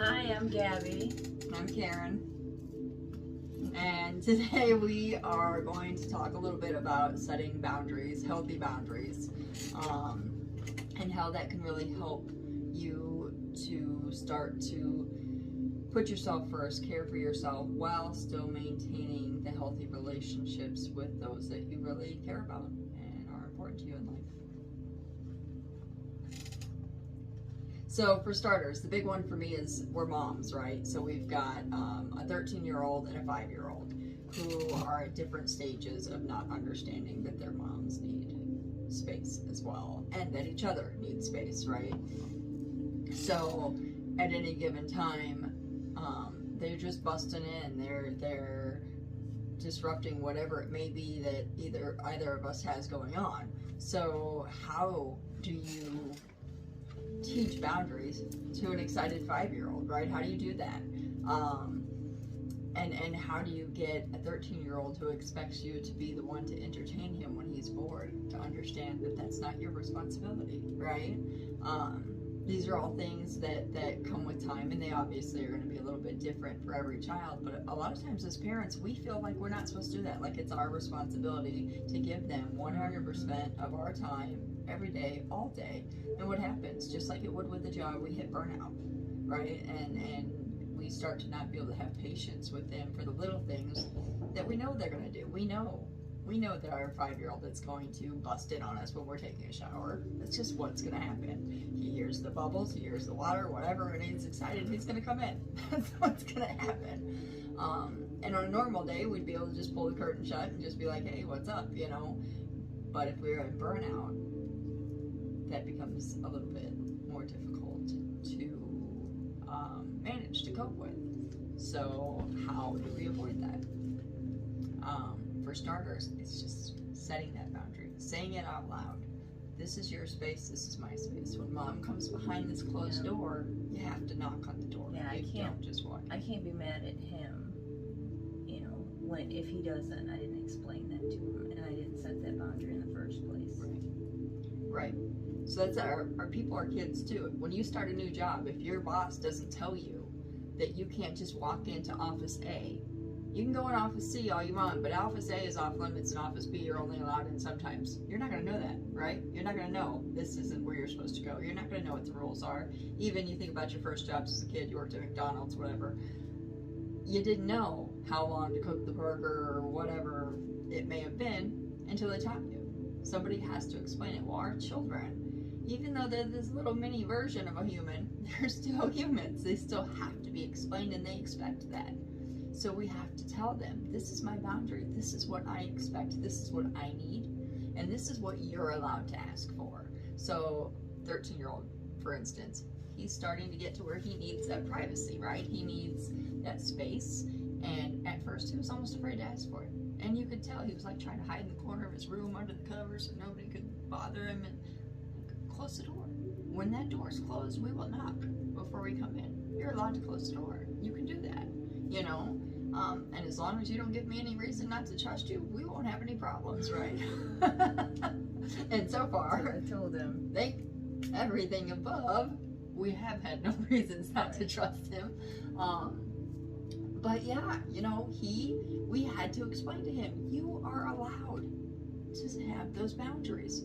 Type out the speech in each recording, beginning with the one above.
Hi, I'm Gabby. I'm Karen. And today we are going to talk a little bit about setting boundaries, healthy boundaries, and how that can really help you to start to put yourself first, care for yourself, while still maintaining the healthy relationships with those that you really care about and are important to you in life. So for starters, the big one for me is we're moms, right? So we've got a 13-year-old and a 5-year-old who are at different stages of not understanding that their moms need space as well, and that each other needs space, right? So at any given time, they're just busting in. They're disrupting whatever it may be that either of us has going on. So how do you teach boundaries to an excited 5-year-old, right? How do you do that? And how do you get a 13-year-old who expects you to be the one to entertain him when he's bored, to understand that that's not your responsibility, right? These are all things that come with time, and they obviously are going to be a little bit different for every child, but a lot of times as parents, we feel like we're not supposed to do that, like it's our responsibility to give them 100% of our time, every day, all day. And what happens, just like it would with a job, we hit burnout, right? And we start to not be able to have patience with them for the little things that we know they're going to do. We know that our 5-year-old is going to bust in on us when we're taking a shower. That's just what's going to happen. He hears the bubbles, he hears the water, whatever, and he's excited, he's going to come in. That's what's going to happen. And on a normal day, we'd be able to just pull the curtain shut and just be like, hey, what's up, you know? But if we're in burnout, that becomes a little bit more difficult to manage, to cope with. So how do we avoid that? For starters, it's just setting that boundary, saying it out loud. This is your space, this is my space. When mom comes behind this closed door, you have to knock on the door. Yeah, you don't just walk in. I can't be mad at him, you know, if he doesn't, I didn't explain that to him, and I didn't set that boundary in the first place. Right. So that's our people, our kids too. When you start a new job, if your boss doesn't tell you that you can't just walk into office A, you can go in office C all you want, but office A is off limits and office B you're only allowed in sometimes. You're not going to know that, right? You're not going to know this isn't where you're supposed to go. You're not going to know what the rules are. Even you think about your first jobs as a kid, you worked at McDonald's, whatever. You didn't know how long to cook the burger or whatever it may have been until they taught you. Somebody has to explain it. Well, our children, even though they're this little mini version of a human, they're still humans. They still have to be explained, and they expect that. So we have to tell them, this is my boundary, this is what I expect, this is what I need, and this is what you're allowed to ask for. So 13-year-old, for instance, he's starting to get to where he needs that privacy, right? He needs that space, and at first he was almost afraid to ask for it. And you could tell he was like trying to hide in the corner of his room under the covers so nobody could bother him, and close the door. When that door's closed, we will knock before we come in. You're allowed to close the door. You can do that, you know? And as long as you don't give me any reason not to trust you, we won't have any problems, right? And so far, I told him, everything above, we have had no reasons not to trust him. But yeah, you know, we had to explain to him, you are allowed to have those boundaries.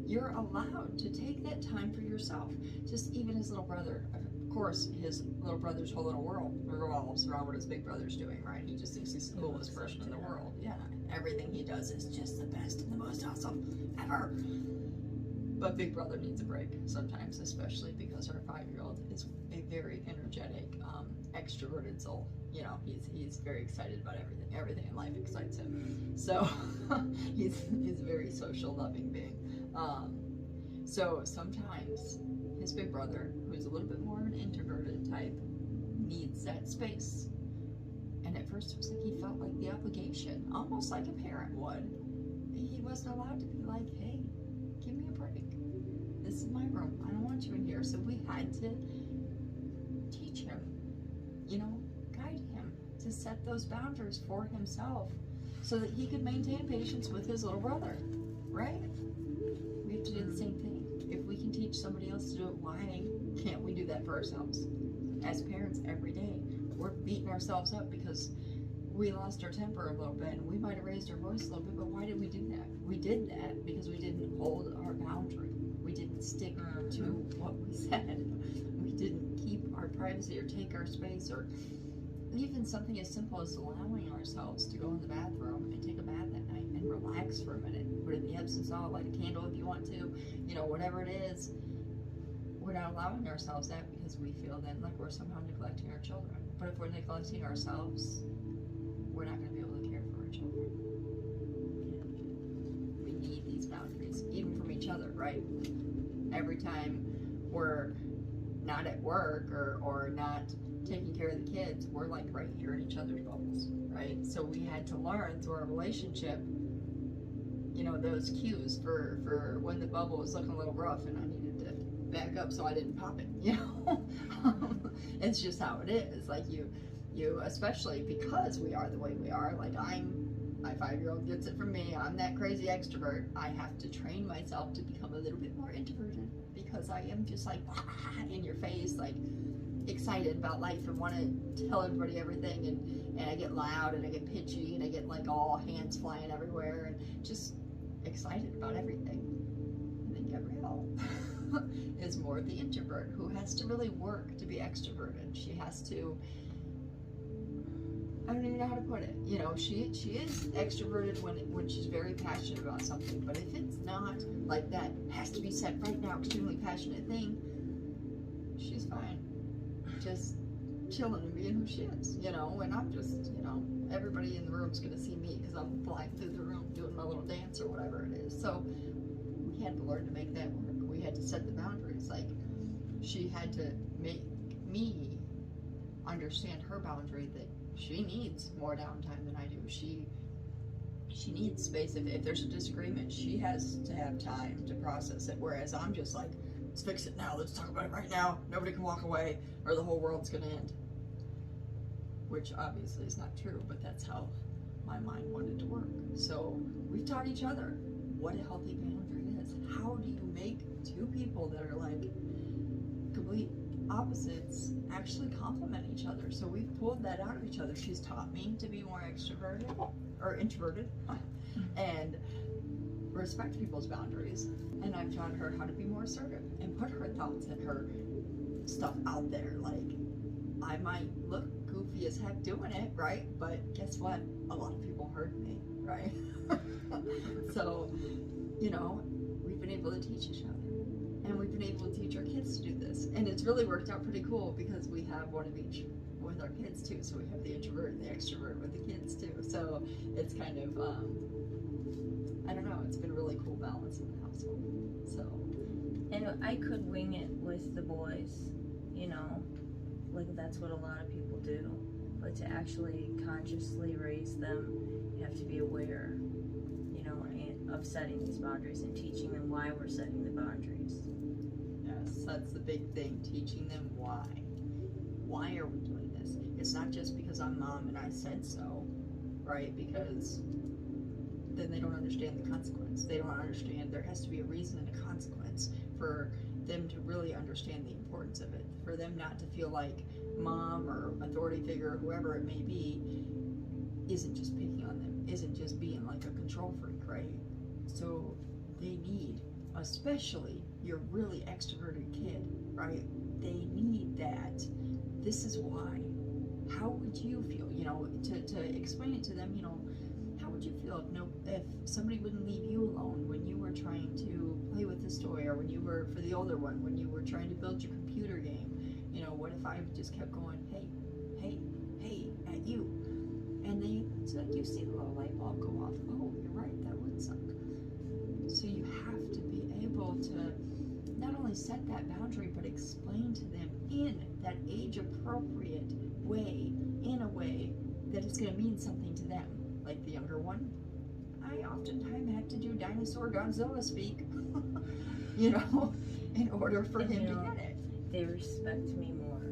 You're allowed to take that time for yourself. Just even his little brother, of course, his little brother's whole little world revolves around what his big brother's doing, right? He just thinks he's the coolest person in the world. Yeah, everything he does is just the best and the most awesome ever. But Big Brother needs a break sometimes, especially because our 5-year-old is a very energetic, extroverted soul. You know, he's very excited about everything. Everything in life excites him. So he's a very social, loving being. So sometimes his big brother, who's a little bit more of an introverted type, needs that space. And at first it was like he felt like the obligation, almost like a parent would. He wasn't allowed to be like, hey, give me a break. This is my room. I don't want you in here. So we had to teach him, you know, guide him to set those boundaries for himself so that he could maintain patience with his little brother, right? We have to do the same thing. If we can teach somebody else to do it, why can't we do that for ourselves? as parents every day. We're beating ourselves up because we lost our temper a little bit, and we might have raised our voice a little bit, but why did we do that? We did that because we didn't hold our boundary. We didn't stick to what we said. We didn't keep our privacy or take our space, or even something as simple as allowing ourselves to go in the bathroom and take a bath at night and relax for a minute. Put in the Epsom salt, light a candle if you want to, whatever it is. We're not allowing ourselves that because we feel then like we're somehow neglecting our children. But if we're neglecting ourselves, we're not going to be able to care for our children. We need these boundaries, even from each other, right? Every time we're not at work or not taking care of the kids, we're like right here in each other's bubbles, right? So we had to learn through our relationship, those cues for when the bubble was looking a little rough and I needed to back up so I didn't pop it, It's just how it is. Like you, especially because we are the way we are, like my 5-year-old gets it from me. I'm that crazy extrovert. I have to train myself to become a little bit more introverted because I am just like in your face, like excited about life and want to tell everybody everything, and I get loud and I get pitchy and I get like all hands flying everywhere and just excited about everything. And then Gabrielle is more the introvert who has to really work to be extroverted. She has to, I don't even know how to put it. She is extroverted when she's very passionate about something, but if it's not like that has to be said right now, extremely passionate thing, she's fine. Just chilling and being who she is, and I'm just, everybody in the room's gonna see me because I'm flying through the room doing my little dance or whatever it is. So we had to learn to make that work. We had to set the boundaries. Like, she had to make me understand her boundary that she needs more downtime than I do. She needs space. If there's a disagreement, she has to have time to process it, whereas I'm just like, let's fix it now, let's talk about it right now, nobody can walk away or the whole world's gonna end. Which obviously is not true, but that's how my mind wanted to work. So we've taught each other what a healthy boundary is. How do you make two people that are like complete opposites actually complement each other? So we've pulled that out of each other. She's taught me to be more extroverted or introverted and respect people's boundaries, and I've taught her how to be more assertive and put her thoughts and her stuff out there. Like, I might look goofy as heck doing it, right? But guess what? A lot of people heard me, right? So, we've been able to teach each other, and we've been able to teach our kids to do this, and it's really worked out pretty cool because we have one of each with our kids too. So we have the introvert and the extrovert with the kids too. So it's kind of I don't know, it's been a really cool balance in the household. So, and I could wing it with the boys, like that's what a lot of people do. But to actually consciously raise them, you have to be aware, of setting these boundaries and teaching them why we're setting the boundaries. Yes, that's the big thing, teaching them why. Why are we doing this? It's not just because I'm mom and I said so, right? Because then they don't understand the consequence. They don't understand there has to be a reason and a consequence for them to really understand the importance of it. For them not to feel like mom or authority figure or whoever it may be isn't just picking on them, isn't just being like a control freak, right? So they need, especially your really extroverted kid, right? They need that. This is why. How would you feel? To explain it to them, how would you feel if somebody wouldn't leave you alone when you were trying to play with this toy, or when you were, for the older one, when you were trying to build your computer game? What if I just kept going, hey, hey, hey, at you? And it's like you see the little light bulb go off. Oh, you're right, that would suck. So you have to be able to not only set that boundary, but explain to them in that age-appropriate way, in a way that it's going to mean something to them. Like the younger one, I oftentimes had to do dinosaur Godzilla speak, in order for him to get it. They respect me more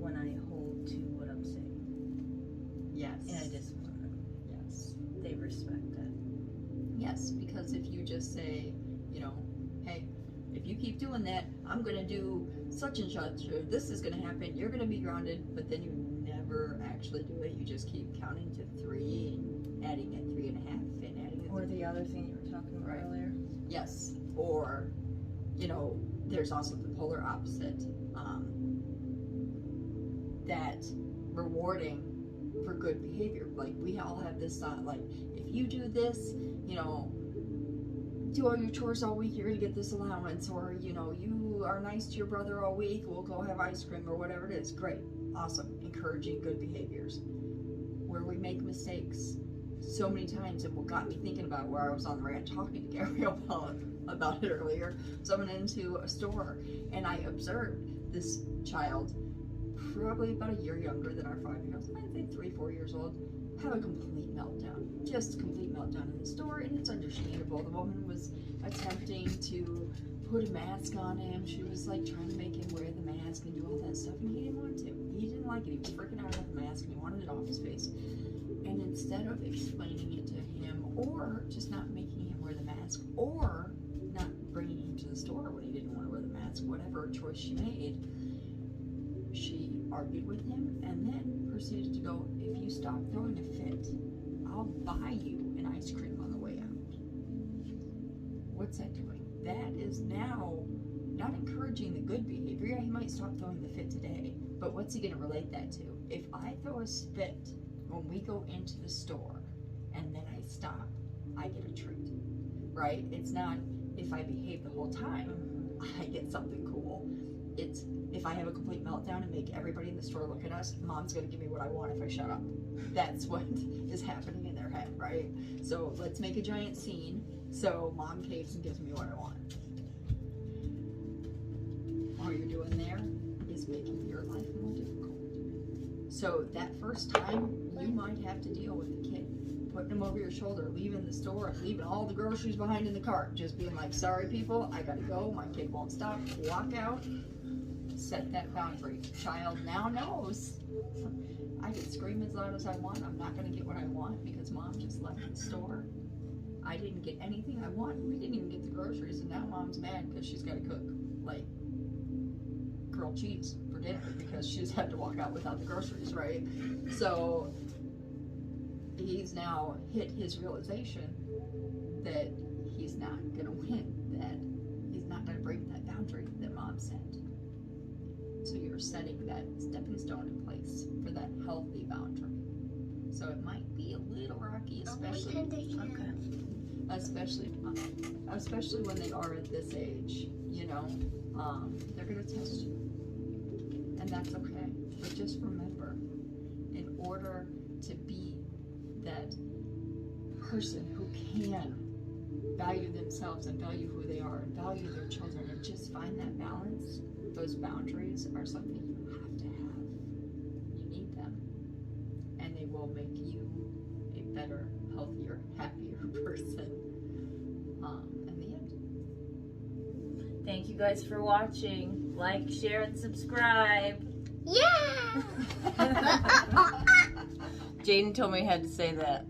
when I hold to what I'm saying. Yes. And I discipline them. Yes. They respect that. Yes, because if you just say, hey, if you keep doing that, I'm going to do such and such, or this is going to happen, you're going to be grounded, but then you never actually do it. You just keep counting to 3 and adding at 3.5 and adding Or the other thing you were talking about earlier. Yes. Or, you know, there's also the polar opposite. That rewarding for good behavior. Like, we all have this thought, like, if you do this, you know, do all your chores all week, you're going to get this allowance. Or, you know, you are nice to your brother all week, we'll go have ice cream or whatever it is. Great. Awesome. Encouraging good behaviors. Where we make mistakes so many times, and what got me thinking about where I was on the rant talking to Gabriel about it earlier. So I went into a store and I observed this child, probably about a year younger than our 5-year-old, I think 3-4 years old, have a complete meltdown. Just a complete meltdown in the store, and it's understandable. The woman was attempting to put a mask on him. She was like trying to make him wear the mask and do all that stuff, and he didn't want to. He didn't like it. He was freaking out about the mask and he wanted it off his face. And instead of explaining it to him, or just not making him wear the mask, or not bringing him to the store when he didn't want to wear the mask, whatever choice she made, she argued with him and then proceeded to go, if you stop throwing a fit, I'll buy you an ice cream on the way out. What's that doing? That is now not encouraging the good behavior. Yeah, he might stop throwing the fit today, but what's he going to relate that to? If I throw a fit when we go into the store and then I stop, I get a treat, right? It's not if I behave the whole time, I get something cool. It's if I have a complete meltdown and make everybody in the store look at us, mom's gonna give me what I want if I shut up. That's what is happening in their head, right? So let's make a giant scene so mom caves and gives me what I want. All you're doing there is making your life more difficult. So that first time, you might have to deal with the kid, putting him over your shoulder, leaving the store, leaving all the groceries behind in the cart, just being like, sorry people, I gotta go, my kid won't stop, walk out, set that boundary. Child now knows, I can scream as loud as I want, I'm not gonna get what I want because mom just left the store. I didn't get anything I want, we didn't even get the groceries, and now mom's mad because she's gotta cook, like, grilled cheese for dinner because she's had to walk out without the groceries, right? So he's now hit his realization that he's not gonna win, that he's not gonna break that boundary that mom set. So you're setting that stepping stone in place for that healthy boundary. So it might be a little rocky, especially when they are at this age, you know, they're gonna test you. And that's okay. But just remember, in order to be that person who can value themselves and value who they are and value their children and just find that balance, those boundaries are something you have to have. You need them. And they will make you a better, healthier, happier person in the end. Thank you guys for watching. Like, share, and subscribe. Yeah! Jaden told me I had to say that.